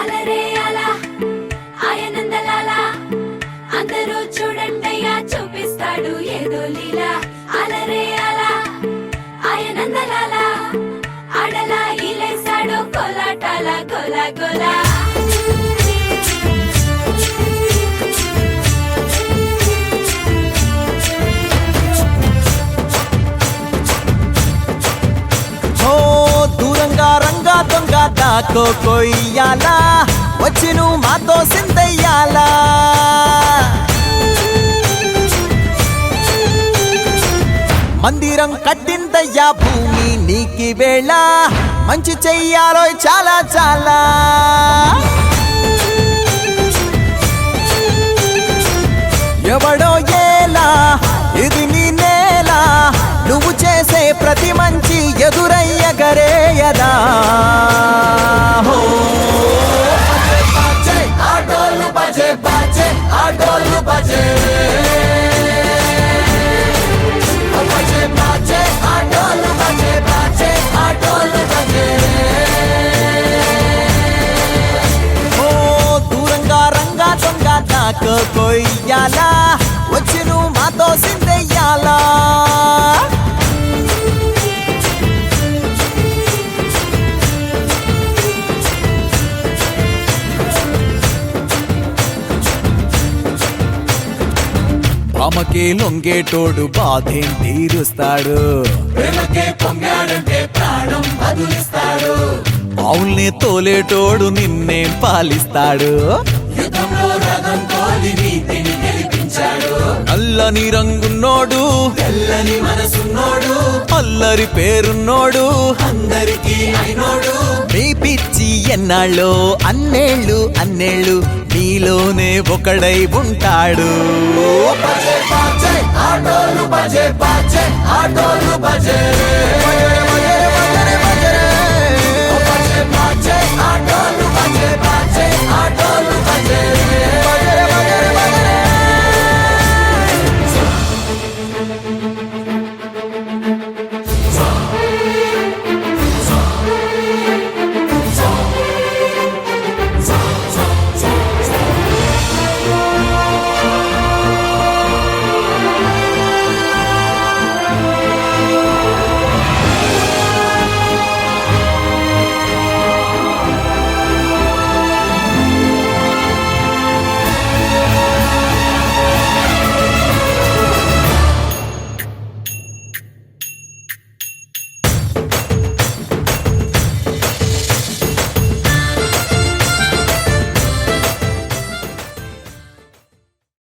అలరే అలా ఆయనందలాల అందరూ చూడండయ్యా చూపిస్తాడు ఏదో లీలా అలరే అలా ఆయనందలాల ఆడలా ఇలేసాడు కోలాటాల గోలా గోలా దూరంగా రంగా దొంగ దాకో కొయ్యాలా వచ్చి నువ్వు మాతో సిందయ్యాలా మందిరం కట్టిందయ్యా భూమి నీకి వేళ మంచి చెయ్యాలో చాలా చాలా ఎవడో ఏలా ఇది నీ నేల నువ్వు చేసే ప్రతి మంచి ఎదురయ్యగరేయదా ఆటోలు బజే బజే ఆటోలు బజే బజే బజే ఆటోలు బజే బజే ఆటోలు బజే దూరంగా రంగా దొంగ నాకు కొయ్యాలా వచ్చి నువ్వు మాతో సిందెయ్యాలా రామకే లొంగేటోడు బాధేం తీరుస్తాడు ప్రేమకే పొంగాడంటే ప్రాణం బదులిస్తాడు ఆవుల్ని తోలేటోడు నిన్నేం పాలిస్తాడు యుద్ధంలో రథం తోలి నీతిని గెలిపించాడు నల్లని రంగున్నోడు తెల్లని మనసున్నోడు అల్లరి పేరున్నోడు అందరికీ అయినోడు మీ పిచ్చి ఎన్నాళ్ళో అన్నేళ్ళు అన్నేళ్ళు నీలోనే ఒకడై ఉంటాడు బజే బజే ఆటోలు బజే బజే ఆటోలు బజే